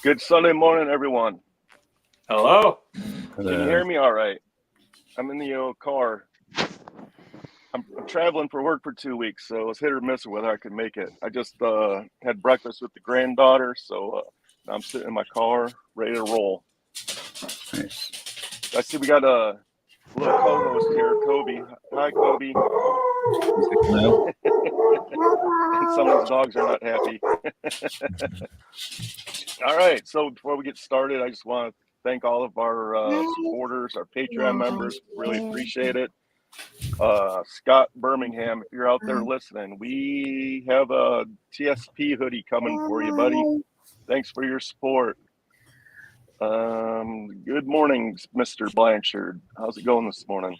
Good Sunday morning, everyone. Hello. Can you hear me all right? I'm in the car. I'm traveling for work for 2 weeks, so it's hit or miss whether I can make it. I just had breakfast with the granddaughter, so I'm sitting in my car, ready to roll. Nice. I see we got a little co-host here, Kobe. Hi, Kobe. And some of his dogs are not happy. All right, so before we get started, I just want to thank all of our supporters, our Patreon members. Really appreciate it. Scott Birmingham, if you're out there listening, we have a TSP hoodie coming for you, buddy. Thanks for your support. Good morning, Mr. Blanchard. How's it going this morning?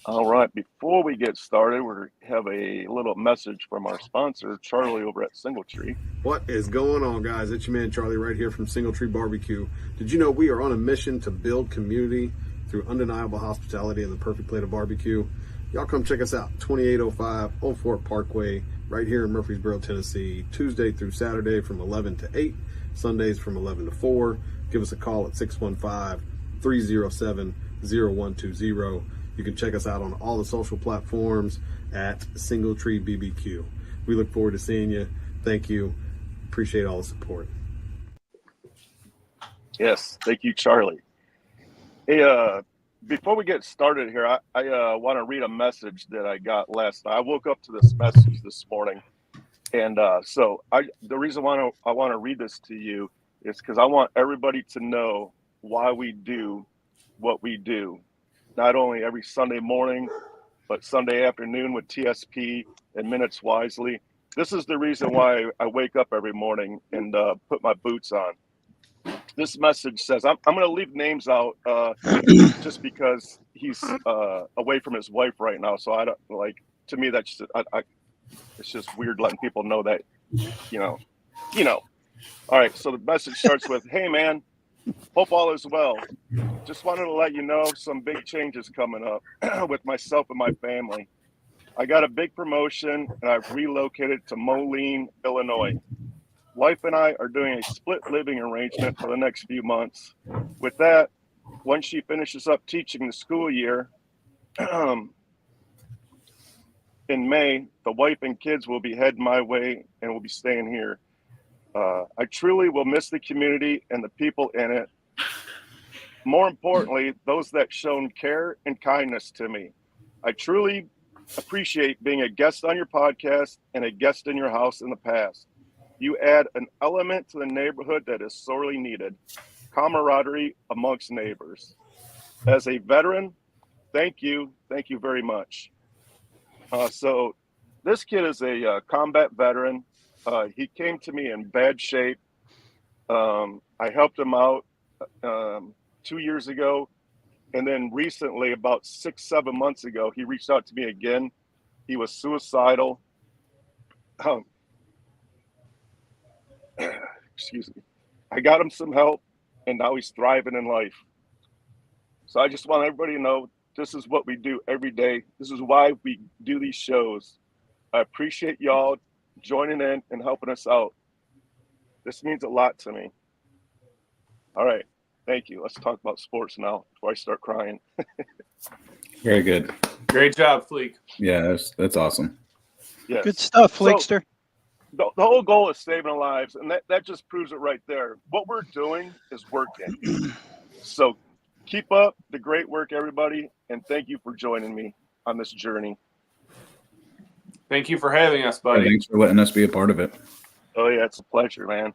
All right, before we get started, we have a little message from our sponsor, Charlie over at Singletree. What is going on, guys? It's your man, Charlie, right here from Singletree Barbecue. Did you know we are on a mission to build community through undeniable hospitality and the perfect plate of barbecue? Y'all come check us out, 2805 Old Fort Parkway, right here in Murfreesboro, Tennessee, Tuesday through Saturday from 11 to 8, Sundays from 11 to 4. Give us a call at 615-307-0120. You can check us out on all the social platforms at Singletree BBQ. We look forward to seeing you. Thank you. Appreciate all the support. Yes, thank you, Charlie. Hey, before we get started here, I want to read a message that I got last night. I woke up to this message this morning, and the reason why I want to read this to you is because I want everybody to know why we do what we do. Not only every Sunday morning, but Sunday afternoon with TSP and Minutes Wisely. This is the reason why I wake up every morning and put my boots on. This message says, I'm going to leave names out just because he's away from his wife right now. So I don't to me, that's just, it's just weird letting people know that, you know. All right. So the message starts with, hey, man, hope all is well. Just wanted to let you know some big changes coming up with myself and my family. I got a big promotion and I've relocated to Moline, Illinois. Wife and I are doing a split living arrangement for the next few months. With that, once she finishes up teaching the school year in May, the wife and kids will be heading my way and will be staying here. I truly will miss the community and the people in it. More importantly, those that shown care and kindness to me. I truly appreciate being a guest on your podcast and a guest in your house in the past. You add an element to the neighborhood that is sorely needed, camaraderie amongst neighbors. As a veteran, thank you very much. So this kid is a combat veteran. He came to me in bad shape. I helped him out 2 years ago. And then recently, about 6-7 months ago, he reached out to me again. He was suicidal. Excuse me. I got him some help, and now he's thriving in life. So I just want everybody to know this is what we do every day. This is why we do these shows. I appreciate y'all joining in and helping us out. This means a lot to me. All right. Thank you. Let's talk about sports now before I start crying. Very good. Great job, Fleek. Yeah, that's awesome. Yes. Good stuff, Fleekster. So, the whole goal is saving lives, and that just proves it right there. What we're doing is working. So keep up the great work, everybody, and thank you for joining me on this journey. Thank you for having us, buddy. Yeah, thanks for letting us be a part of it. Oh, yeah, it's a pleasure, man.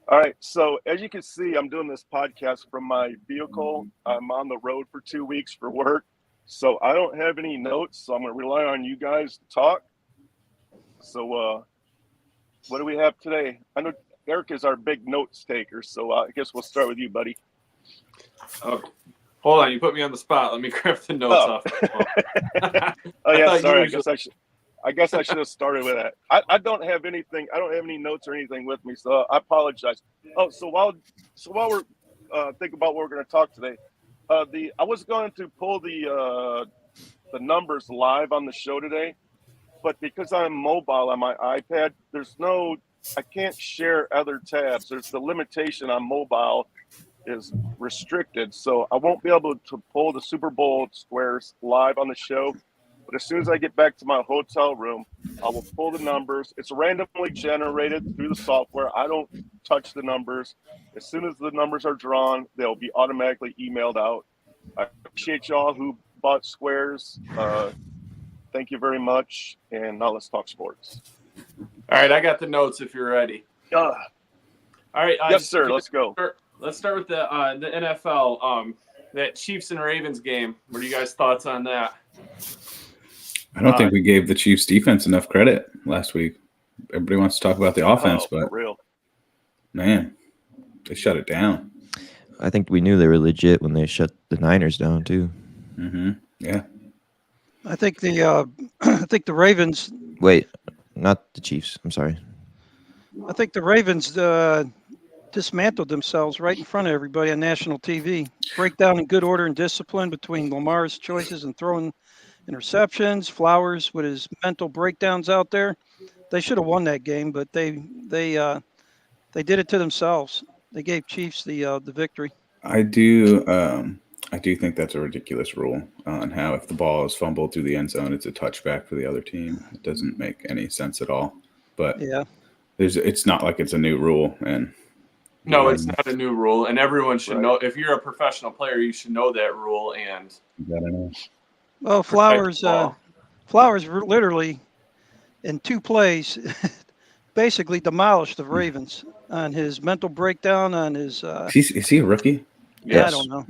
All right, so as you can see, I'm doing this podcast from my vehicle. I'm on the road for 2 weeks for work, so I don't have any notes, so I'm going to rely on you guys to talk. So what do we have today? I know Eric is our big notes taker, so I guess we'll start with you, buddy. Oh, hold on, you put me on the spot. Let me grab the notes off. Oh, yeah, sorry. I guess I should have started with that. I don't have anything. I don't have any notes or anything with me, so I apologize. Oh, so while we're thinking about what we're going to talk today, I was going to pull the numbers live on the show today, but because I'm mobile on my iPad, there's no can't share other tabs. There's the limitation on mobile is restricted, so I won't be able to pull the Super Bowl squares live on the show. But as soon as I get back to my hotel room, I will pull the numbers. It's randomly generated through the software. I don't touch the numbers. As soon as the numbers are drawn, they'll be automatically emailed out. I appreciate y'all who bought squares. Thank you very much. And now let's talk sports. All right, I got the notes if you're ready. All right. Yes, sir. Let's go. Let's start with the NFL. That Chiefs and Ravens game. What are you guys' thoughts on that? I don't think we gave the Chiefs defense enough credit last week. Everybody wants to talk about the offense, but man, they shut it down. I think we knew they were legit when they shut the Niners down too. Mm-hmm. Yeah. I think the Ravens. Wait, not the Chiefs. I'm sorry. I think the Ravens dismantled themselves right in front of everybody on national TV. Breakdown in good order and discipline between Lamar's choices and throwing interceptions, Flowers with his mental breakdowns out there. They should have won that game, but they did it to themselves. They gave Chiefs the victory. I do think that's a ridiculous rule on how if the ball is fumbled through the end zone, it's a touchback for the other team. It doesn't make any sense at all. But yeah, it's not like it's a new rule. And no, it's not a new rule, and everyone should know. If you're a professional player, you should know that rule. And well, Flowers literally in 2 plays basically demolished the Ravens on his mental breakdown, on his is he a rookie? Yeah, I don't know.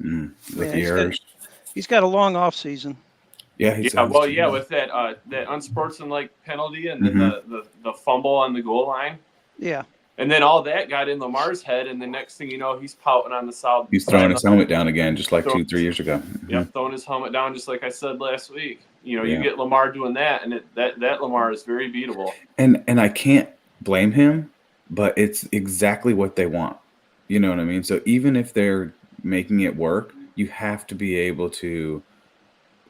He's got a long off season. Yeah, with that unsportsmanlike penalty and then the fumble on the goal line. Yeah. And then all that got in Lamar's head, and the next thing you know, he's pouting on the south. He's throwing his helmet down again, just like 2-3 years ago. Yeah, throwing his helmet down, just like I said last week. You get Lamar doing that, and that Lamar is very beatable. And I can't blame him, but it's exactly what they want. You know what I mean? So even if they're making it work, you have to be able to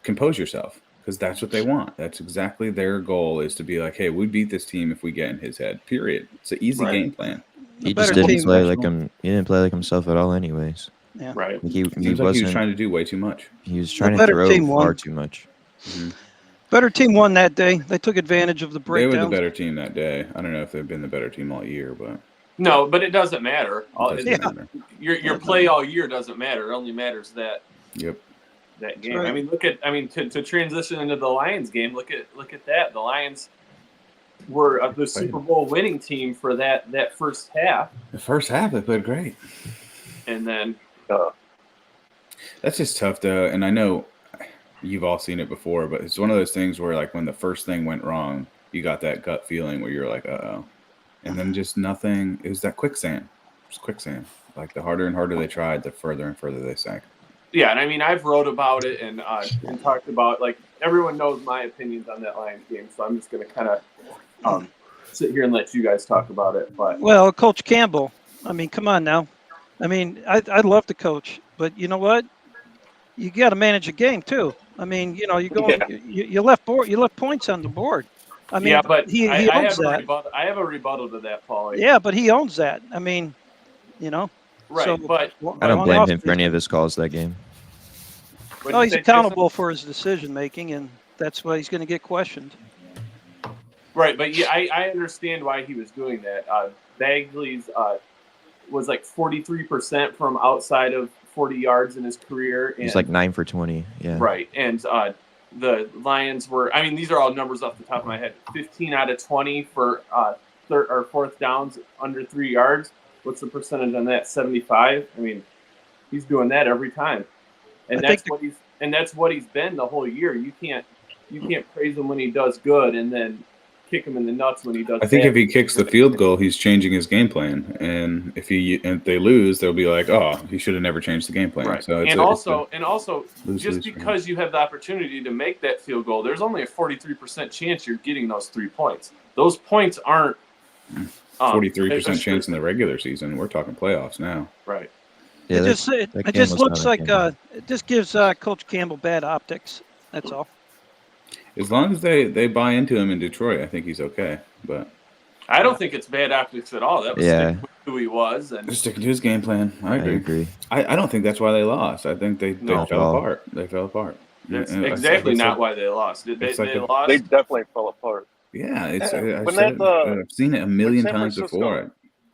compose yourself because that's what they want. That's exactly their goal, is to be like, hey, we beat this team if we get in his head, period. It's an easy game plan. He just didn't play like him. He didn't play like himself at all anyways. Yeah. Right. He was trying to do way too much. He was trying to throw far too much. Mm-hmm. Better team won that day. They took advantage of the breakdowns. They were the better team that day. I don't know if they've been the better team all year, but no, but it doesn't matter. Matter. Your play all year doesn't matter. It only matters that game. Right. To transition into the Lions game, look at that. The Lions were the Super Bowl winning team for that first half. The first half they played great. And then that's just tough though, and I know you've all seen it before, but it's one of those things where like when the first thing went wrong, you got that gut feeling where you're like, uh-oh. And then just nothing. It was that quicksand. It was quicksand. Like the harder and harder they tried, the further and further they sank. Yeah, and I mean, I've wrote about it and talked about, like, everyone knows my opinions on that Lions game, so I'm just going to kind of sit here and let you guys talk about it. But well, Coach Campbell, I mean, come on now. I mean, I love the coach, but you know what? You got to manage a game too. I mean, you left points on the board. I mean, yeah, but he owns that. I have a rebuttal to that, Paulie. Yeah, but he owns that. I mean, right? So, but I don't blame him for any of his calls that game. Well, he's accountable for his decision making, and that's why he's going to get questioned. Right, but yeah, I understand why he was doing that. Bagley's was like 43% from outside of 40 yards in his career. He's like 9 for 20. Yeah. Right, and the Lions were. I mean, these are all numbers off the top of my head. 15 out of 20 for fourth downs under 3 yards. What's the percentage on that? 75. I mean, he's doing that every time, and that's what he's been the whole year. You can't praise him when he does good and then kick him in the nuts when he does. I think if he kicks the field goal, he's changing his game plan, and if they lose, they'll be like, "Oh, he should have never changed the game plan." Right. So also, just because you have the opportunity to make that field goal, there's only a 43% chance you're getting those 3 points. Those points aren't 43% chance in the regular season. We're talking playoffs now. Right. Yeah, it just looks like it just gives Coach Campbell bad optics. That's all. As long as they buy into him in Detroit, I think he's okay. But I don't think it's bad optics at all. That was sticking with who he was, and just sticking to his game plan. I agree. I don't think that's why they lost. I think they fell apart. They fell apart. That's exactly not why they lost. They lost. They definitely fell apart. Yeah, I've seen it a million times before.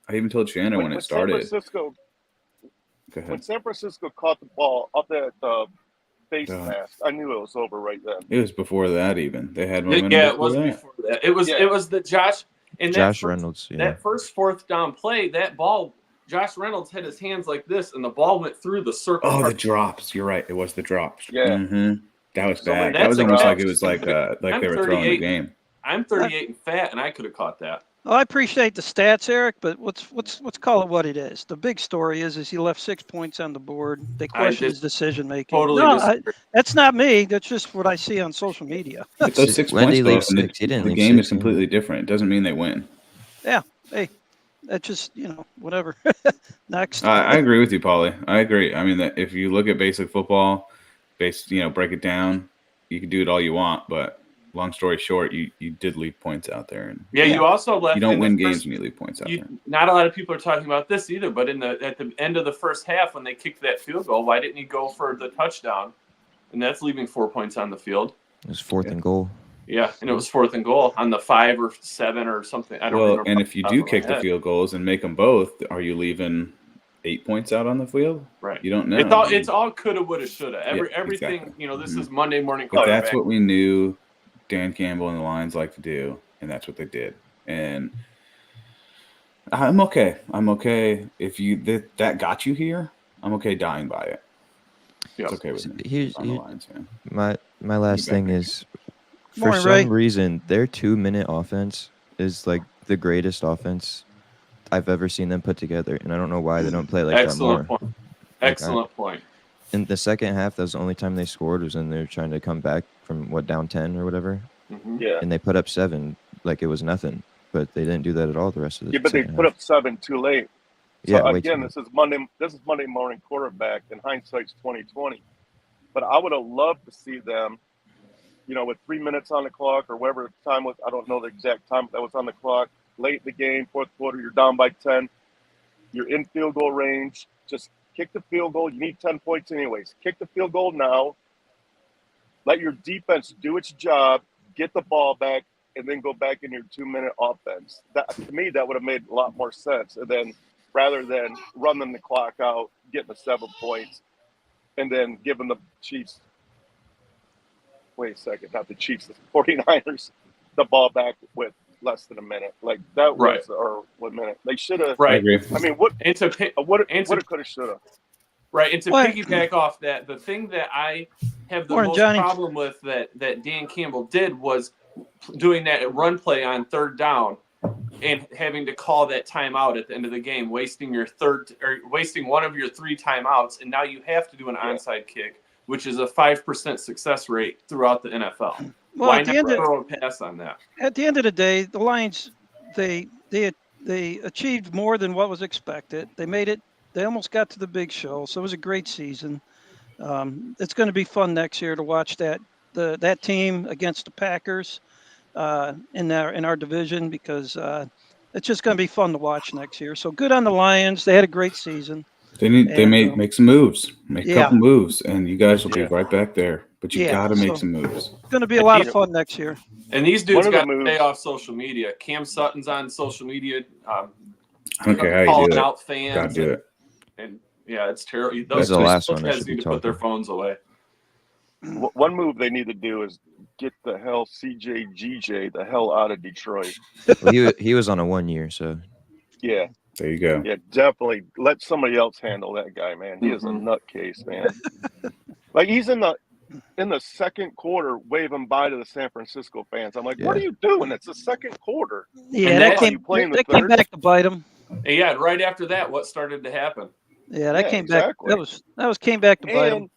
I even told Shannon when it started. When San Francisco caught the ball up at face mask, I knew it was over right then. It was before that even. They had momentum. Yeah, it was before that. It was the Josh Reynolds. Yeah. That first fourth down play, that ball, Josh Reynolds had his hands like this, and the ball went through the circle. Oh, the drops. You're right. It was the drops. Yeah. Mm-hmm. That was bad. That was almost like it was like they were throwing the game. I'm 38 and fat, and I could have caught that. Well, I appreciate the stats, Eric, but let's call it what it is. The big story is he left 6 points on the board. They question his decision making. Totally, that's not me. That's just what I see on social media. Those 6 points, the game is completely different. It doesn't mean they win. Yeah. Hey, that's just whatever. Next. I agree with you, Paulie. I agree. I mean, that if you look at basic football, break it down, you can do it all you want, but. Long story short, you did leave points out there, and you also left. You don't win games when you leave points out there. Not a lot of people are talking about this either, but at the end of the first half, when they kicked that field goal, why didn't he go for the touchdown? And that's leaving 4 points on the field. It was 4th and goal. Yeah, and it was 4th and goal on the 5 or 7 or something. I don't remember. And if you do kick the field goals and make them both, are you leaving 8 points out on the field? Right. You don't know. It's all coulda, woulda, shoulda. Everything. Exactly. This is Monday morning. But that's what we knew. Dan Campbell and the Lions like to do, and that's what they did. And I'm okay. If that got you here, I'm okay dying by it. It's okay with me. On the Lions, man. My last thing is, for some reason, their 2-minute offense is like the greatest offense I've ever seen them put together, and I don't know why they don't play like that more. Excellent point. In the second half, that was the only time they scored was when they were trying to come back from down 10 or whatever. Mm-hmm. Yeah. And they put up 7 like it was nothing, but they didn't do that at all the rest of the Yeah, but they put up 7 too late. So yeah. Again, this is Monday morning quarterback, and hindsight's 20/20. But I would have loved to see them, with 3 minutes on the clock or whatever the time was. I don't know the exact time that was on the clock. Late in the game, fourth quarter, you're down by 10. You're in field goal range. Just kick the field goal. You need 10 points anyways. Kick the field goal now. Let your defense do its job. Get the ball back, and then go back in your 2-minute offense. That, to me, that would have made a lot more sense. And then rather than running the clock out, getting the 7 points, and then giving the Chiefs – wait a second, not the Chiefs, the 49ers – the ball back with less than a minute. Like that was, or 1 minute. They should have. Right. I mean, what could have, should have. Right. And to piggyback off that, the thing that I have the most problem with that Dan Campbell did was doing that run play on 3rd down and having to call that timeout at the end of the game, wasting one of your 3 timeouts, and now you have to do an onside kick, which is a 5% success rate throughout the NFL. Well, why never throw a pass on that? At the end of the day, the Lions they achieved more than what was expected. They made it. They almost got to the big show, so it was a great season. It's going to be fun next year to watch that team against the Packers in our division, because it's just going to be fun to watch next year. So good on the Lions. They had a great season. They make some moves, a couple moves, and you guys will be right back there. But you got to make some moves. It's going to be a lot of fun next year. And these dudes got to stay off social media. Cam Sutton's on social media. Calling out fans. Gotta do it. And yeah, it's terrible. Those the last one. Guys need to put their phones away. One move they need to do is get the hell CJ the hell out of Detroit. Well, he was on a 1 year, so yeah. There you go. Yeah, definitely let somebody else handle that guy, man. He is a nutcase, man. Like he's in the second quarter waving bye to the San Francisco fans. I'm like, what are you doing? It's the second quarter. Yeah, that came back to bite him. And yeah, right after that, what started to happen? Yeah, that came back. That came back to bite him.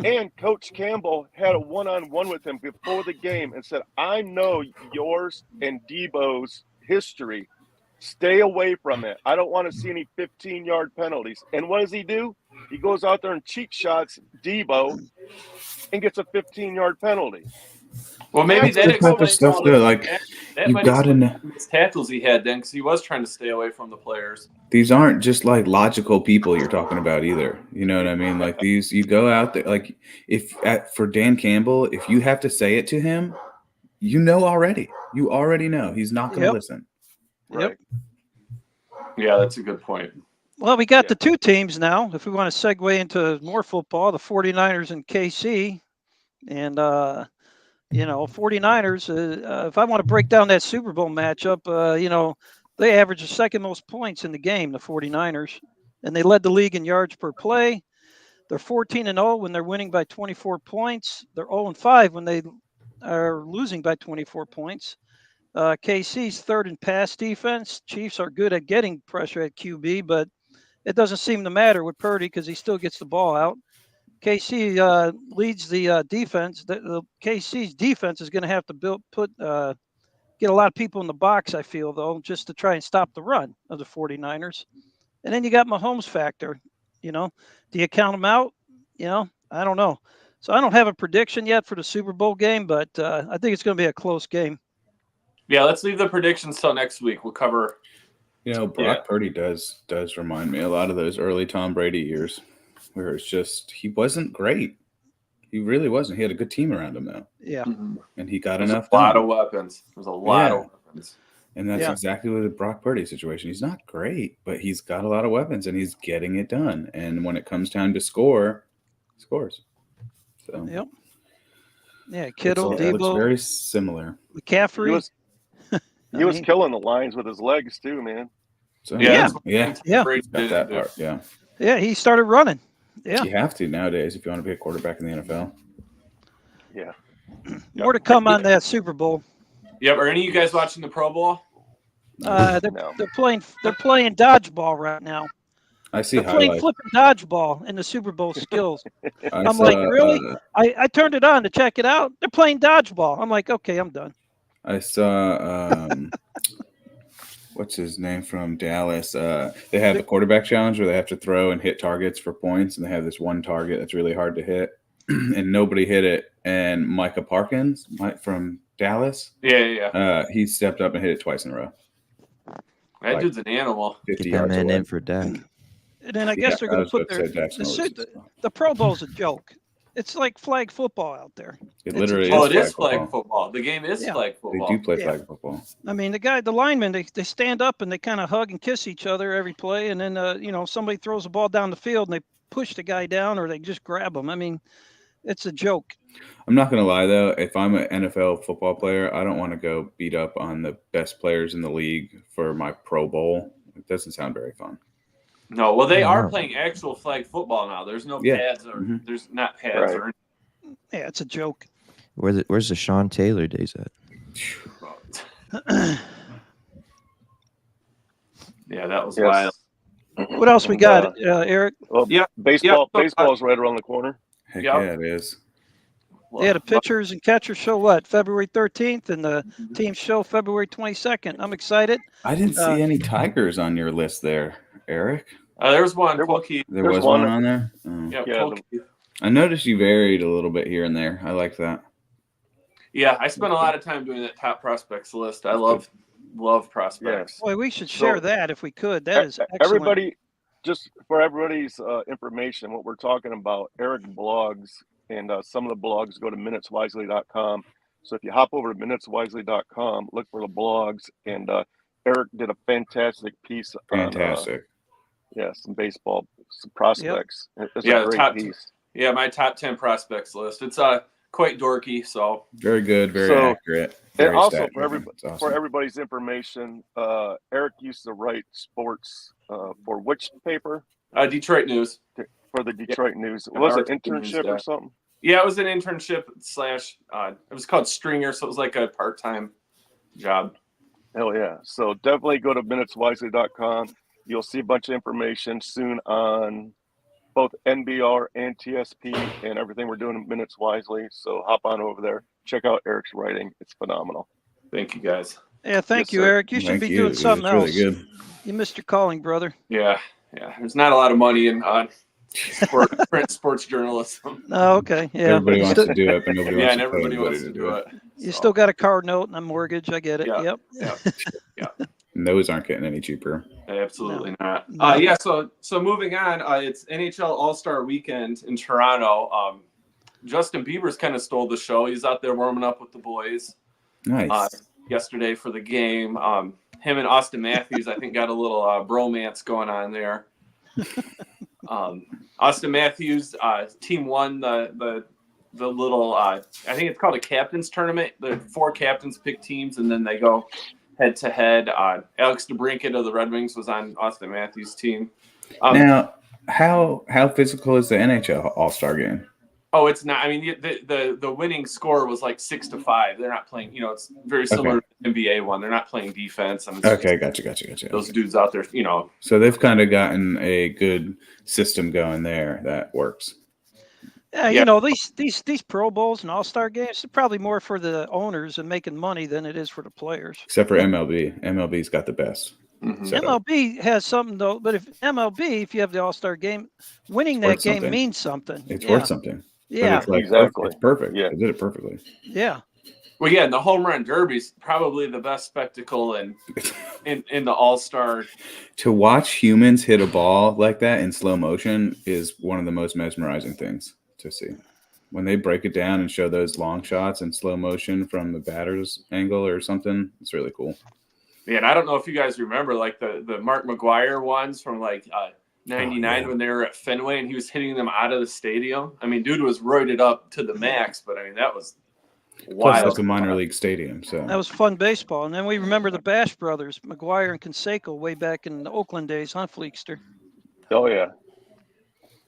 And Coach Campbell had a one-on-one with him before the game and said, I know yours and Debo's history. Stay away from it. I don't want to see any 15-yard penalties. And what does he do? He goes out there and cheek shots Debo and gets a 15-yard penalty. Well, maybe That's that the type of explains stuff all the that, like, that you might gotta explain know. the tackles he had then, because he was trying to stay away from the players. These aren't just like logical people you're talking about either. You know what I mean? Like these, you go out there, like for Dan Campbell, if you have to say it to him, you know already. You already know he's not going to listen. Yep. Yeah, that's a good point. Well, we got the two teams now. If we want to segue into more football, the 49ers and KC. And, 49ers, if I want to break down that Super Bowl matchup, they averaged the second most points in the game, the 49ers. And they led the league in yards per play. They're 14-0 when they're winning by 24 points. They're 0-5 when they are losing by 24 points. KC's third in pass defense. Chiefs are good at getting pressure at QB, but it doesn't seem to matter with Purdy because he still gets the ball out. KC leads the defense. The KC's defense is going to have to get a lot of people in the box, I feel, though, just to try and stop the run of the 49ers. And then you got Mahomes factor. Do you count him out? I don't know. So I don't have a prediction yet for the Super Bowl game, but I think it's going to be a close game. Yeah, let's leave the predictions till next week. We'll cover. Brock Purdy does remind me a lot of those early Tom Brady years, where it's just he wasn't great. He really wasn't. He had a good team around him, though. Yeah. And he got There's enough. A lot of weapons. There's a lot of weapons. And that's exactly what the Brock Purdy situation. He's not great, but he's got a lot of weapons, and he's getting it done. And when it comes time to score, he scores. So. Yep. Yeah, Kittle, It Debo. looks very similar. McCaffrey. He was killing the lines with his legs too, man. So, yeah. Got that part, yeah. Yeah, he started running. Yeah. You have to nowadays if you want to be a quarterback in the NFL. Yeah. More to come on that Super Bowl. Yep. Are any of you guys watching the Pro Bowl? They're playing dodgeball right now. I see They're playing flipping dodgeball in the Super Bowl skills. I'm like, really? I turned it on to check it out. They're playing dodgeball. I'm like, okay, I'm done. I saw what's his name from Dallas? They have the quarterback challenge where they have to throw and hit targets for points, and they have this one target that's really hard to hit, and nobody hit it. And Micah Parkins from Dallas, he stepped up and hit it twice in a row. That dude's an animal. 50 Get yards that man away. in for Dak. And then I guess they're going to put the Pro Bowl's a joke. It's like flag football out there. It literally is. It is flag football. The game is flag football. They do play flag football. I mean, the linemen, they stand up and they kind of hug and kiss each other every play. And then, somebody throws the ball down the field and they push the guy down or they just grab him. I mean, it's a joke. I'm not going to lie, though. If I'm an NFL football player, I don't want to go beat up on the best players in the league for my Pro Bowl. It doesn't sound very fun. No, well, they are playing actual flag football now. There's no pads or there's not pads or anything. Yeah, it's a joke. Where's the Sean Taylor days at? Yeah, that was wild. What else we got, Eric? Well, baseball is right around the corner. Heck yeah, it is. Yeah, the pitchers and catchers show what? February 13th, and the teams show February 22nd. I'm excited. I didn't see any Tigers on your list there, Eric. There's one. There was one on there? Oh. I noticed you varied a little bit here and there. I like that. Yeah, I spent a lot of time doing that top prospects list. I love prospects. Boy, we should share that if we could. That is excellent. Everybody, just for everybody's information, what we're talking about, Eric blogs, and some of the blogs go to minuteswisely.com. So if you hop over to minuteswisely.com, look for the blogs, and Eric did a fantastic piece on some baseball, some prospects. Yep. It's a great piece. My top 10 prospects list. It's quite dorky, so very good, very accurate. And also for everybody's information, Eric used to write sports for which paper? Detroit News. For the Detroit News. Was it internship or something? Yeah, it was an internship / it was called Stringer, so it was like a part-time job. Hell yeah. So definitely go to minuteswisely.com. You'll see a bunch of information soon on both NBR and TSP and everything we're doing at Minutes Wisely. So hop on over there. Check out Eric's writing. It's phenomenal. Thank you, guys. Yeah, thank you, Eric. You should be doing something else. Really good. You missed your calling, brother. Yeah. There's not a lot of money in print sports journalism. Oh, okay. Yeah. Everybody You wants still, to do it, but nobody Yeah, wants and to pay everybody anybody wants to to do do it. it. you So, still got a car note and a mortgage. I get it. Yeah. Yep. Yeah. And those aren't getting any cheaper. Absolutely not. No. Yeah. So moving on, it's NHL All-Star Weekend in Toronto. Justin Bieber's kind of stole the show. He's out there warming up with the boys. Nice. Yesterday for the game. Him and Austin Matthews, I think, got a little bromance going on there. Austin Matthews' team won the little I think it's called a captain's tournament. The 4 captains pick teams, and then they go head to head. Alex DeBrincat of the Red Wings was on Austin Matthews' team. Now, how physical is the NHL All-Star game? Oh, it's not. I mean, the winning score was like 6-5. They're not playing. It's very similar to the NBA one. They're not playing defense. And Okay, gotcha. Those dudes out there, So they've kind of gotten a good system going there that works. Yeah, these Pro Bowls and All-Star games are probably more for the owners and making money than it is for the players. Except for MLB. MLB's got the best. Mm-hmm. MLB has something though, but if you have the All-Star game, winning that game something. means something. It's worth something. Yeah, But it's exactly. It's perfect. Yeah. They did it perfectly. Yeah. Well, yeah, and the home run derby's probably the best spectacle in the All-Star. To watch humans hit a ball like that in slow motion is one of the most mesmerizing things to see. When they break it down and show those long shots in slow motion from the batter's angle or something, it's really cool. Yeah, and I don't know if you guys remember like the Mark McGuire ones from like 99 when they were at Fenway and he was hitting them out of the stadium. I mean, dude was roided up to the max, but I mean, that was wild. Plus, it's a minor league stadium, so That was fun baseball. And then we remember the Bash brothers, McGuire and Canseco, way back in the Oakland days, huh, Fleekster? Oh yeah.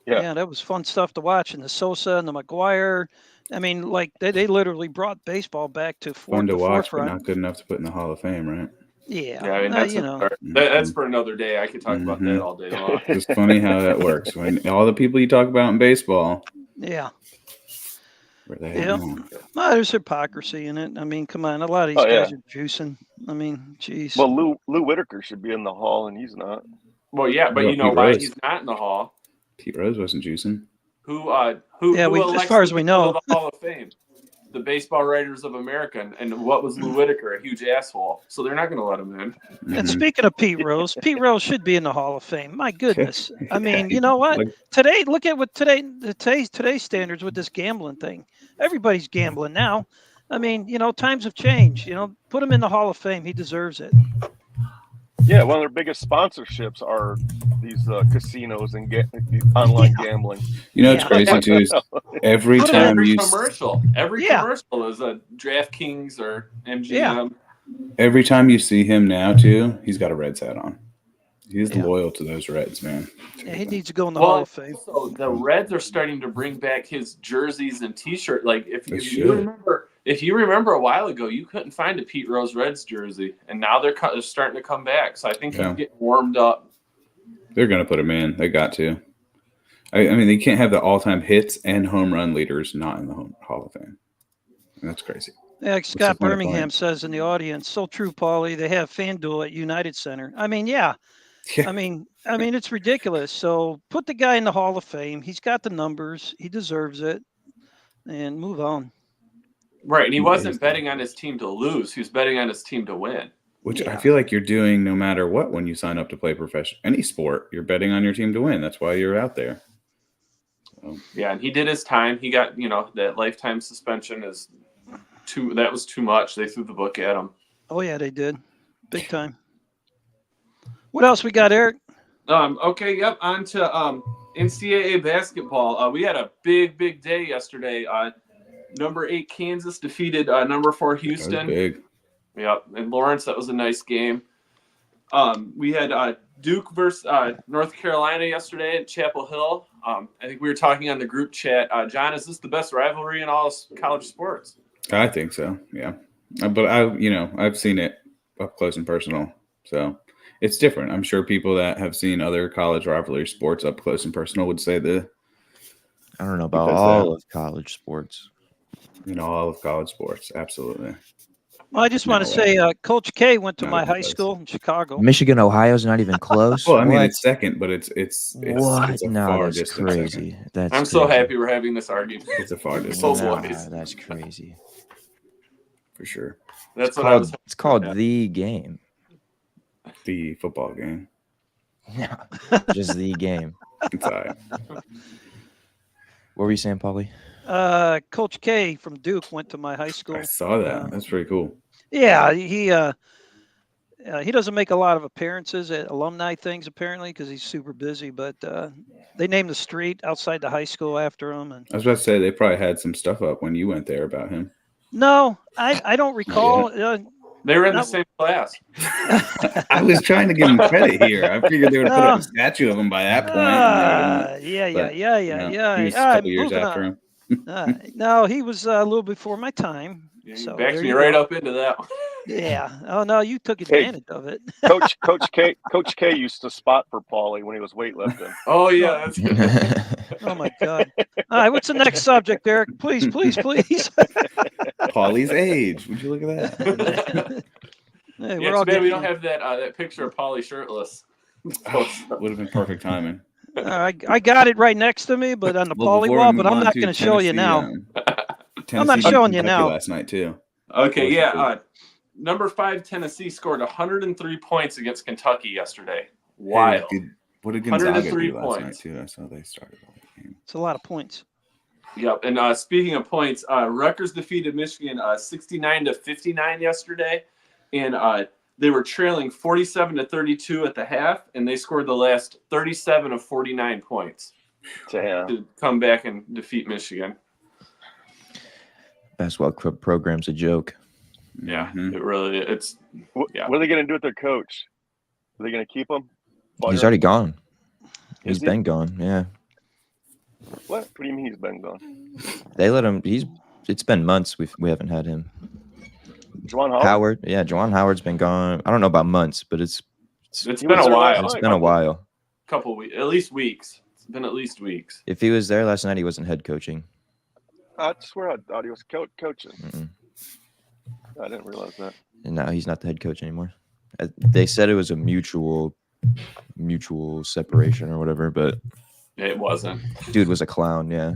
Yeah, that was fun stuff to watch. And the Sosa and the McGuire. I mean, like they literally brought baseball back to fun to watch, but forefront. not good enough to put in the Hall of Fame, right? Yeah, I mean, that's for another day. I could talk about that all day long. It's funny how that works. When all the people you talk about in baseball, yeah. where they have them. Well, there's hypocrisy in it. I mean, come on, a lot of these guys are juicing. I mean, geez. Well, Lou Whitaker should be in the Hall, and he's not. Well, yeah, but you know why he's not in the Hall? Pete Rose wasn't juicing. Who as far as we know, the Hall of Fame, the Baseball Writers of America, and what was Lou Whitaker, a huge asshole. So they're not going to let him in. And speaking of Pete Rose should be in the Hall of Fame. My goodness, I mean, you know what? Today, look at what today's standards with this gambling thing. Everybody's gambling now. I mean, times have changed. Put him in the Hall of Fame. He deserves it. Yeah, one of their biggest sponsorships are these casinos and online gambling. It's crazy too. Is every time every you commercial is a DraftKings or MGM. Yeah. Every time you see him now too, he's got a Reds hat on. He's loyal to those Reds, man. Yeah, he needs to go in the Hall of Fame. So the Reds are starting to bring back his jerseys and T-shirt. Like if you remember a while ago, you couldn't find a Pete Rose Reds jersey, and now they're starting to come back. So I think he's getting warmed up. They're going to put him in. They got to. I mean, they can't have the all-time hits and home run leaders not in the Hall of Fame. And that's crazy. Yeah, Scott Birmingham says in the audience, so true, Paulie. They have FanDuel at United Center. I mean, yeah. I mean, it's ridiculous. So put the guy in the Hall of Fame. He's got the numbers. He deserves it. And move on. Right, and he wasn't betting on his team to lose. He was betting on his team to win. Which I feel like you're doing no matter what when you sign up to play any sport. You're betting on your team to win. That's why you're out there. So. Yeah, and he did his time. He got, that lifetime suspension that was too much. They threw the book at him. Oh, yeah, they did. Big time. What else we got, Eric? Okay, yep. On to NCAA basketball. We had a big day yesterday. Number 8 Kansas defeated number 4 Houston. That was big. Yep, and Lawrence, that was a nice game. We had Duke versus North Carolina yesterday at Chapel Hill. I think we were talking on the group chat. John, is this the best rivalry in all college sports? I think so, yeah. But I've seen it up close and personal, so it's different. I'm sure people that have seen other college rivalry sports up close and personal would say I don't know about all of college sports. All of college sports, absolutely. Well, I just want to No, say, Coach K went to not my even high close. school in Chicago. Michigan, Ohio's not even close. Well, I mean, What? it's second, but it's What? a No, far that's distant crazy. second. That's I'm crazy. so happy we're having this argument. It's a far Oh, distance Nah, boys. that's crazy. for sure. That's what I was. It's called Yeah. the game. The football game. Yeah, just the game. It's all right. What were you saying, Paulie? Coach K from Duke went to my high school. I saw that. That's pretty cool. Yeah, he doesn't make a lot of appearances at alumni things apparently because he's super busy. But they named the street outside the high school after him. And I was about to say they probably had some stuff up when you went there about him. no, I don't recall. They were in the Not- same class. I was trying to give him credit here. I figured they would put up a statue of him by that point. Yeah. But, He was a couple years after him. No, he was a little before my time. Yeah, So you backed there me you right go. up into that one. Yeah. Oh no, you took Hey. advantage of it. Coach K used to spot for Paulie when he was weightlifting. Oh yeah, that's good. Oh my God. All right, what's the next subject, Eric? Please. Paulie's age. Would you look at that? Hey, Yeah, we're all too bad we getting. don't have that picture of Paulie shirtless. Would have been perfect timing. I got it right next to me, but on the poly before wall. we But move I'm on not going to show you now. Tennessee beat showing you Kentucky now. last night too. Okay, yeah. Number 5 Tennessee scored 103 points against Kentucky yesterday. Wild. Hey, what did Gonzaga 103 do last night points. too? I saw they started all the game. It's a lot of points. Yep. And speaking of points, Rutgers defeated Michigan 69-59 yesterday, and they were trailing 47-32 at the half, and they scored the last 37 of 49 points Damn. to come back and defeat Michigan. Basketball program's a joke. Yeah, Mhm. it really it's. What are they going to do with their coach? Are they going to keep him? He's already gone. He's Is he? been gone. Yeah, What? What do you mean he's been gone? they let him. It's been months. We haven't had him. Juwan Howard? Howard. Yeah, Juwan Howard's been gone. I don't know about months, but it's It's He been was a there last while. it's night. been a while. Couple weeks, at least weeks. It's been at least weeks. If he was there last night, he wasn't head coaching. I swear I thought he was coaching. Mm-mm. I didn't realize that. And now he's not the head coach anymore. They said it was a mutual separation or whatever, but It wasn't. dude was a clown. Yeah,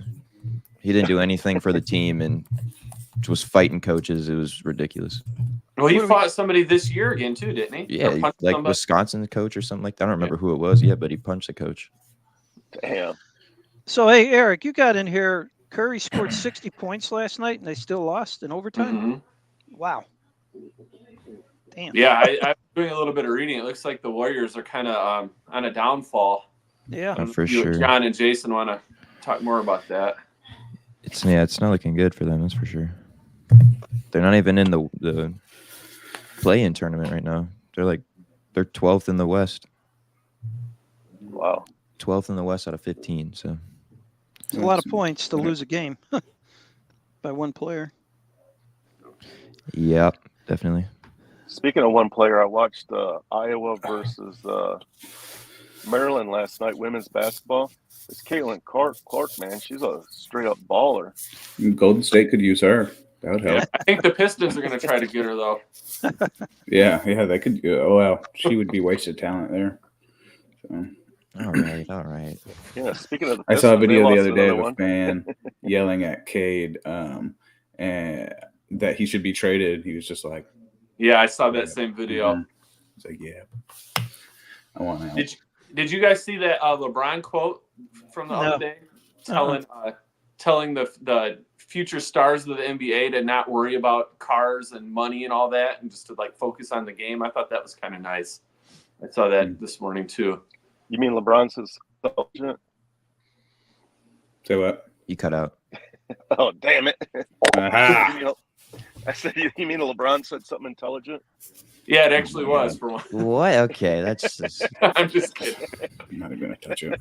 he didn't do anything for the team and was fighting coaches. It was ridiculous. Well, he What do we- fought somebody this year again too, didn't he? Yeah, Or punched like somebody? Wisconsin coach or something like that. I don't remember who it was. Yeah, but he punched the coach. Damn. So hey, Eric, you got in here. Curry scored 60 points last night, and they still lost in overtime. Mhm. Wow. Damn. Yeah, I'm doing a little bit of reading. It looks like the Warriors are kind of on a downfall. Yeah. Oh, for You, sure. John and Jason want to talk more about that. It's not looking good for them. That's for sure. They're not even in the play-in tournament right now. They're 12th in the West. Wow. 12th in the West out of 15. So It's a lot of points to lose a game by one player. yeah, definitely. Speaking of one player, I watched Iowa versus Maryland last night, women's basketball. It's Caitlin Clark, man. She's a straight up baller. Golden State could use her. That would help. Yeah, I think the Pistons are going to try to get her though. Yeah, they could. Oh well, she would be wasted talent there. So. All right. Yeah. Speaking of the I saw a Pistons, they video the lost other day of another a one. fan yelling at Cade and that he should be traded. He was just like, Yeah, I saw that same video. Mhm. It's like, yeah, I want out. Did you guys see that LeBron quote from the No. other day, telling the future stars of the NBA to not worry about cars and money and all that, and just to like focus on the game? I thought that was kind of nice. I saw that this morning too. You mean LeBron's intelligent? Say what? You cut out. Oh, damn it. Aha! I said, you mean LeBron said something intelligent? Yeah, it actually Oh my was for one. What? Okay, that's just, I'm just kidding. I'm not even gonna touch it.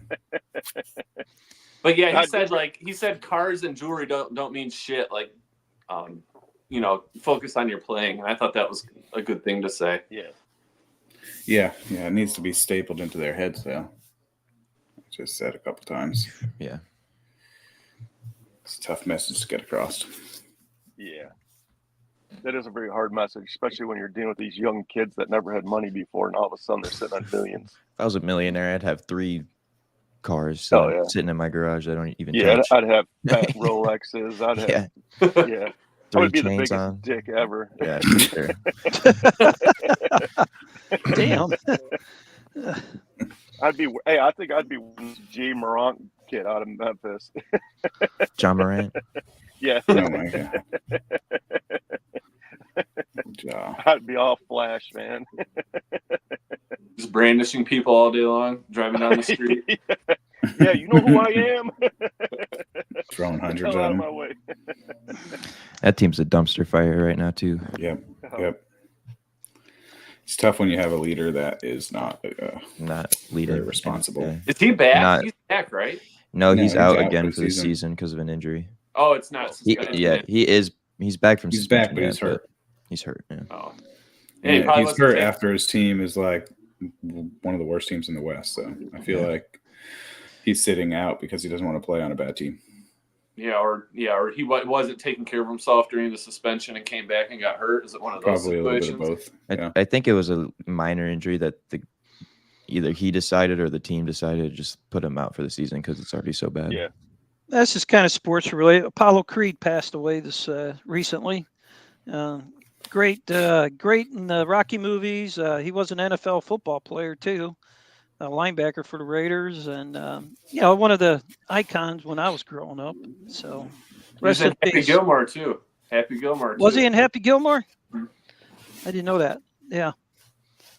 But yeah, God, he said cars and jewelry don't mean shit. Like, focus on your playing. And I thought that was a good thing to say. Yeah. Yeah, it needs to be stapled into their heads, though. I just said a couple times. yeah. It's a tough message to get across. Yeah. that is a very hard message, especially when you're dealing with these young kids that never had money before, and all of a sudden they're sitting on millions. If I was a millionaire, I'd have 3 cars sitting in my garage. I don't even touch. I'd have fat Rolexes. I'd have I 3 would be the chains biggest on. dick ever. Yeah, for sure. Damn. I think I'd be G Morant kid out of Memphis. John Morant. Yeah. Oh my god. Ja. I'd be all flash, man. Just brandishing people all day long, driving down the street. Yeah, you know who I am. Throwing hundreds Hell at out of him. my way. That team's a dumpster fire right now too. Yep. It's tough when you have a leader that is not leading. very responsible. Yeah. Is he back? He's back, right? No, No, he's he's out out again for for the the season. season because of an injury. Oh, it's not. He is. He's back from He's suspension. back, but he's hurt. He's hurt. Yeah. Oh. Yeah, probably he's wasn't hurt fit. after his team is like one of the worst teams in the West. So I feel like he's sitting out because he doesn't want to play on a bad team. Or he wasn't taking care of himself during the suspension and came back and got hurt. Is it one of those Probably a little bit situations? of both. Yeah. I think it was a minor injury that either he decided or the team decided to just put him out for the season because it's already so bad. Yeah. That's just kind of sports related. Apollo Creed passed away this recently. Great in the Rocky movies. He was an NFL football player too, a linebacker for the Raiders, and one of the icons when I was growing up. So, He was rest in in Happy peace. Gilmore too. Happy Gilmore. Was too. he in Happy Gilmore? Mhm. I didn't know that. Yeah, I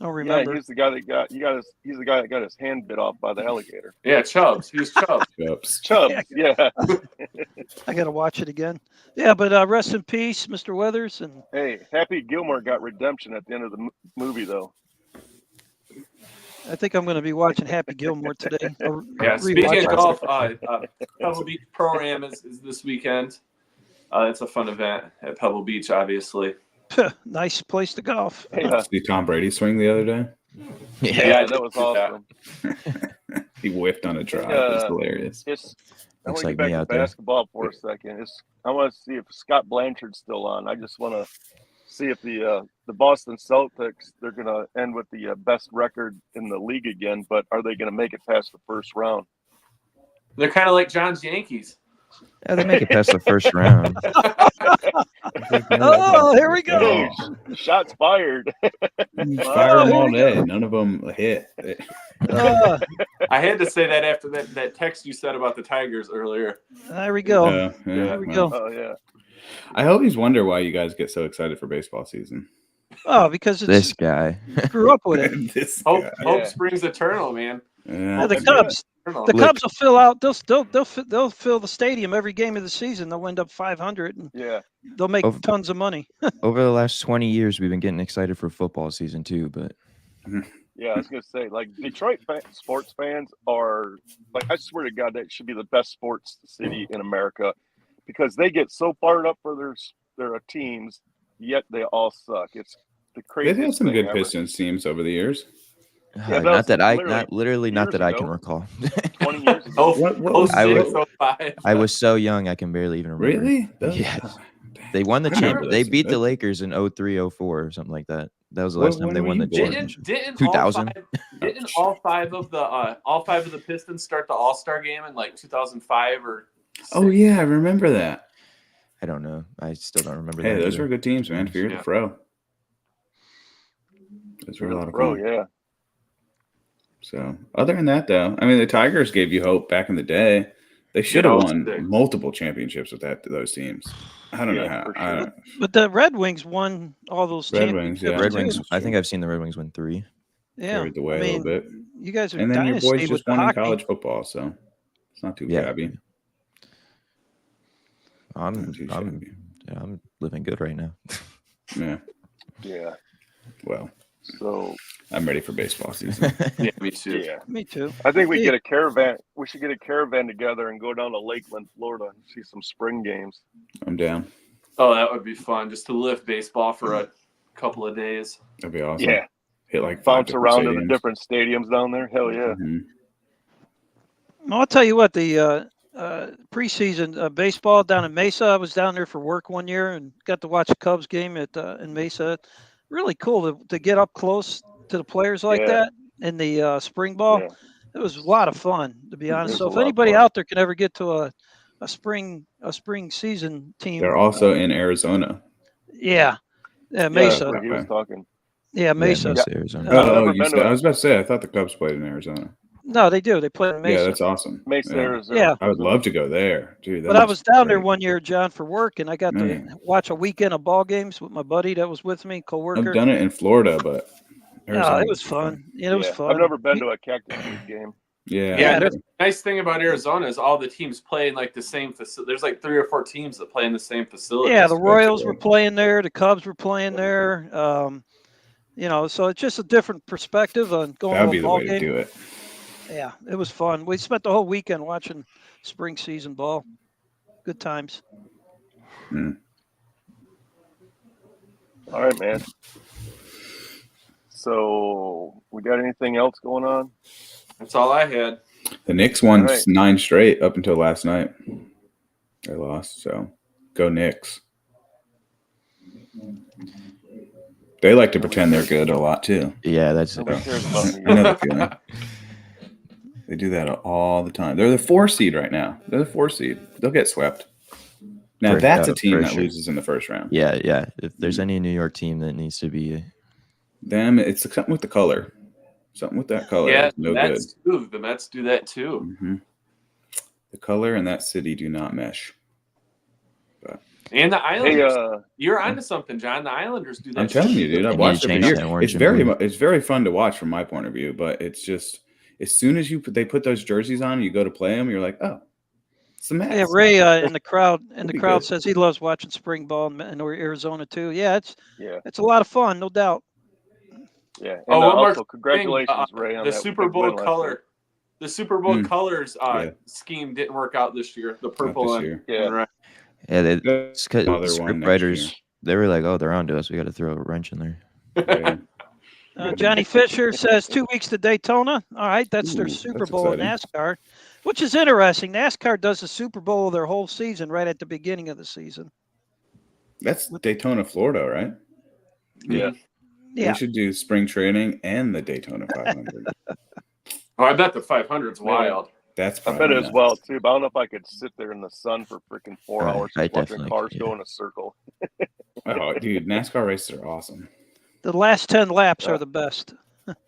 don't Yeah, remember. he's the guy that he's the guy that got his hand bit off by the alligator. Yeah, Chubbs. He was Chubbs. Oops. Chubbs, yeah. I got to watch it again. Yeah, but rest in peace, Mr. Weathers. And Hey, Happy Gilmore got redemption at the end of the movie, though. I think I'm going to be watching Happy Gilmore today. Yeah. Speaking Rewatch of it. golf, Pebble Beach Pro-Am is this weekend. It's a fun event at Pebble Beach, obviously. Nice place to golf. Yeah, See Tom Brady swing the other day? yeah, that was awesome. He whiffed on a drive. It was hilarious. I want Looks to like get me back out to there. basketball for a second. I want to see if Scott Blanchard's still on. I just want to see if the Boston Celtics, they're going to end with the best record in the league again, but are they going to make it past the first round? They're kind of like John's Yankees. Yeah, they make it past the first round. Oh, here we go. Hey, shots fired. Fire them all day. None of them hit. Uh, I had to say that after that text you said about the Tigers earlier. there we go. Yeah, There we well, go. Oh, yeah. I always wonder why you guys get so excited for baseball season. Oh, because This guy. grew up with it. This Hope guy. hope springs eternal, man. Yeah, The I Cubs. Eternal. The Cubs will fill out. They'll fill the stadium every game of the season. They'll end up 500, and Yeah. they'll make Over- tons of money. Over the last 20 years, we've been getting excited for football season too, but Yeah, I was going to say, like, Detroit sports fans are, like, I swear to God, that should be the best sports city in America because they get so fired up for their teams, yet they all suck. It's the craziest They've had some thing good ever. Pistons teams over the years. that not was that I literally not that I years can ago. recall. 20 years ago. Oh, What was I 06, would- 05. I was so young I can barely even remember. Really? Those- Yeah. oh, dang. They won the I remember champion. They those. beat the Lakers in 03, 04 or something like that. That was the What- last time when they were won you the born? championship. Didn't 2000? all five of the Pistons start the All-Star game in like 2005 or? Oh yeah, I remember that. I don't know. I still don't remember Hey, that. those either. were good teams, man. Fear Yeah. the Fro. Those were a lot of Bro, fun. yeah. So, other than that, though, I mean, the Tigers gave you hope back in the day. They should have won 06. multiple championships with those teams. I don't know Yeah, how. for I sure. don't, But the Red Wings won all those Red championships. Wings, yeah. Red too. Wings. That's I think true. I've seen the Red Wings win 3. Yeah, carried the way I a mean, little bit. you guys are And then your dynasty boys with just the won in hockey. college football, so it's not too Yeah. shabby. I'm Not too I'm shabby. yeah, I'm living good right now. Yeah. Yeah. Well, So, I'm ready for baseball season. Yeah, me too. yeah. Me too. I think we Yeah. get a caravan. We should get a caravan together and go down to Lakeland, Florida, and see some spring games. I'm down. Oh, that would be fun just to lift baseball for a couple of days. That'd be awesome. Yeah. Hit like 5 Bounce different around to the stadiums. different stadiums down there. Hell yeah. Mhm. Well, I'll tell you what, the preseason baseball down in Mesa. I was down there for work one year and got to watch a Cubs game in Mesa. Really cool to get up close to the players like Yeah. that in the spring ball. Yeah. It was a lot of fun, to be honest. was So a if lot of anybody fun. out there can ever get to a spring season team, They're also in Arizona. yeah, Yeah, Mesa. that's what he was talking. Yeah, Mesa. Mesa, Arizona. I've never Oh, been to I was about to say, I thought the Cubs played in Arizona. No, they do. They play in Mesa. Yeah, that's awesome. Mesa, Yeah. Arizona. Yeah. I would love to go there, dude. But I was down there one year, John, for work, and I got Man. to watch a weekend of ball games with my buddy that was with me, coworker. I've done it in Florida, but Arizona it was fun. Yeah, it was fun. I've never been to a Cactus League game. Yeah. The nice thing about Arizona is all the teams play in like the same facility. There's like 3 or 4 teams that play in the same facility. Yeah, the Royals were playing there. The Cubs were playing there. So it's just a different perspective on going That would to be a the ball way game. to do it. Yeah, it was fun. We spent the whole weekend watching spring season ball. Good times. All right, man. So we got anything else going on? That's all I had. The Knicks won All right. 9 straight up until last night. They lost, so go Knicks. They like to pretend they're good a lot too. Yeah, that's Nobody cares about New I know York. the feeling. They do that all the time. They're the 4 seed right now. They're the 4 seed. They'll get swept. Now that's a team that loses in the first round. Yeah. If there's any New York team that needs to be Them, it's something with the color. Something with that color. Yeah, is no the good. Mets too. The Mets do that too. Mm-hmm. The color and that city do not mesh. And the Islanders. Hey, You're onto something, John. The Islanders do that. I'm telling you, dude. I've watched it for change years. that orange It's and blue. it's very fun to watch from my point of view, but it's just as soon as they put those jerseys on, you go to play them, you're like, oh, it's the Mets. Yeah, Ray in the crowd be good. says he loves watching spring ball in Arizona too. Yeah, yeah, it's a lot of fun, no doubt. yeah. And Oh, one more also, congratulations, Ray, on the that Super big Bowl win last color. night. The Super Bowl colors Yeah. scheme didn't work out this year. The Not purple this and year. Yeah. red. Yeah, That's the another one script next writers, year. they were like, oh, they're onto us. We got to throw a wrench in there. Yeah. Johnny Fisher says 2 weeks to Daytona. All right, that's their Ooh, Super that's Bowl in exciting. NASCAR, which is interesting. NASCAR does the Super Bowl their whole season right at the beginning of the season. That's Daytona, Florida, right? Yeah. Yeah, They should do spring training and the Daytona 500. Oh, I bet the 500's Yeah. wild. That's I probably bet it as nuts. well too. But I don't know if I could sit there in the sun for freaking 4 Right, hours I watching definitely cars could, go yeah. in a circle. Oh, dude, NASCAR races are awesome. the last 10 laps Yeah. are the best.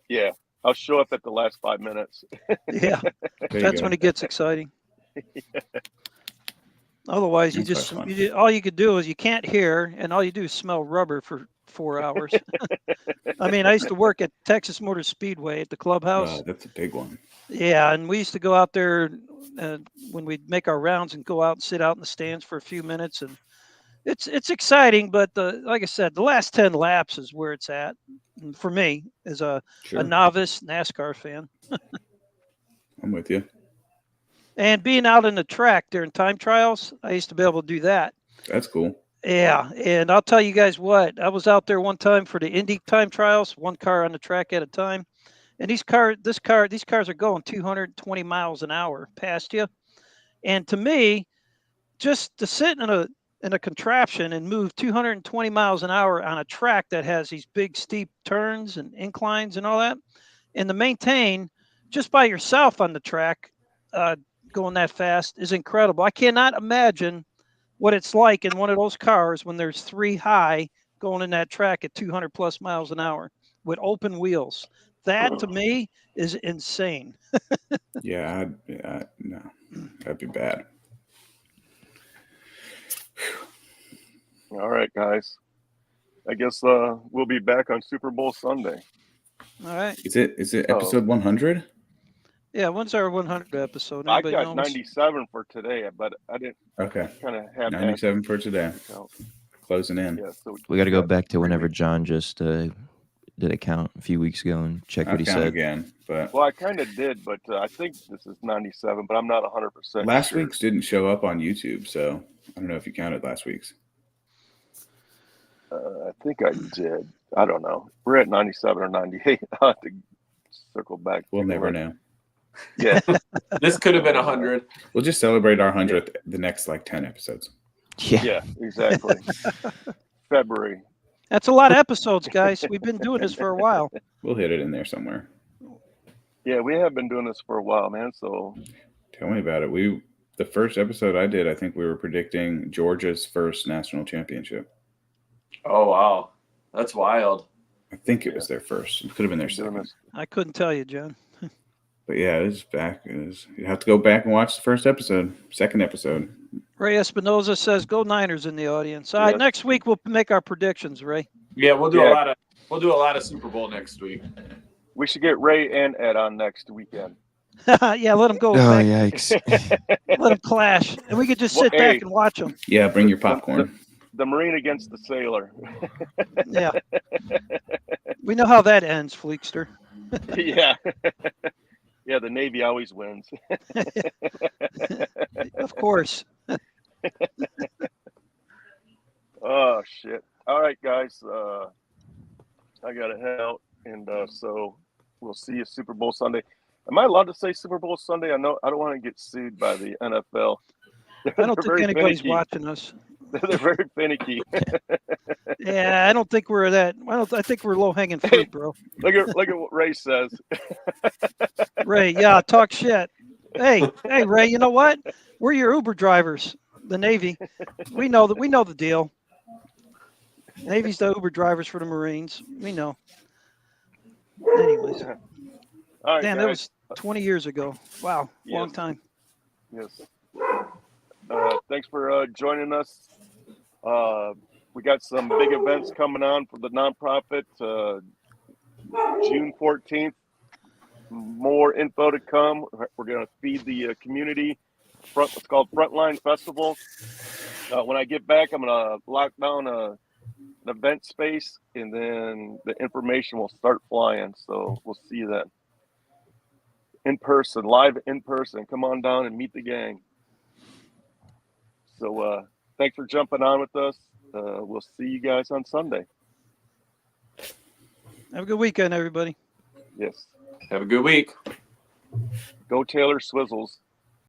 Yeah, I'll show up at the last 5 minutes. Yeah, There you that's go. when it gets exciting. Otherwise, That's quite fun. all you could do is you can't hear, and all you do is smell rubber for 4 hours. I mean, I used to work at Texas Motor Speedway at the clubhouse. That's a big one. Yeah, and we used to go out there when we'd make our rounds and go out and sit out in the stands for a few minutes, and it's exciting. But like I said, the last 10 laps is where it's at and for me as a novice NASCAR fan. I'm with you. And being out in the track during time trials, I used to be able to do that. That's cool. Yeah, and I'll tell you guys what, I was out there one time for the Indy time trials, one car on the track at a time. And these cars are going 220 miles an hour past you. And to me, just to sit in a contraption and move 220 miles an hour on a track that has these big steep turns and inclines and all that, and to maintain just by yourself on the track, going that fast is incredible. I cannot imagine what it's like in one of those cars when there's 3 high going in that track at 200 plus miles an hour with open wheels. That to me is insane. Yeah, no, that'd be bad. All right, guys. I guess we'll be back on Super Bowl Sunday. All right. Is it episode 100? Yeah, when's our 100 episode? I Anybody got knows? 97 for today, but I didn't Okay, kind of have 97 for today. count. Closing in. Yeah, so We got to go got back to 3 whenever weeks. John just did a count a few weeks ago and check I'll what he count said. again, but Well, I kind of did, but I think this is 97, but I'm not 100% last sure. week's didn't show up on YouTube, so I don't know if you counted last week's. I think I did. I don't know. We're at 97 or 98. I'll have to circle back. We'll never know. Yeah. This could have been 100. We'll just celebrate our 100th the next like 10 episodes. Yeah, exactly. February. That's a lot of episodes, guys. We've been doing this for a while. We'll hit it in there somewhere. Yeah, we have been doing this for a while, man. So Tell me about it. The first episode I did, I think we were predicting Georgia's first national championship. Oh, wow. That's wild. I think it was their first. It could have been their second. I couldn't tell you, John. But yeah, it was back. You have to go back and watch the first episode, second episode. Ray Espinoza says, "Go Niners" in the audience. All right, next week we'll make our predictions, Ray. Yeah, we'll do a lot of Super Bowl next week. we should get Ray and Ed on next weekend. Yeah, let them go. Oh, back. yikes. Let them clash, and we could just sit back and watch them. Yeah, bring your popcorn. The Marine against the sailor. Yeah, we know how that ends, Fleekster. Yeah. Yeah, the Navy always wins. Of course. Oh, shit. All right, guys. I got to head out. And so we'll see you Super Bowl Sunday. Am I allowed to say Super Bowl Sunday? I know I don't want to get sued by the NFL. I don't think anybody's watching us. They're very finicky. Yeah, I don't think we're that. I think we're low hanging fruit, bro. Look at what Ray says. Ray, yeah, talk shit. Hey, Ray, you know what? We're your Uber drivers, the Navy. We know the deal. Navy's the Uber drivers for the Marines. We know. Anyways. All right, damn, guys. that was 20 years ago. Wow, Yes. long time. Yes. Thanks for joining us. We got some big events coming on for the nonprofit. June 14th. More info to come. We're going to feed the community. It's called Frontline Festival. When I get back, I'm going to lock down an event space, and then the information will start flying. So we'll see you then. In person, live in person. Come on down and meet the gang. So thanks for jumping on with us. We'll see you guys on Sunday. Have a good weekend, everybody. Yes. Have a good week. Go Taylor Swizzles.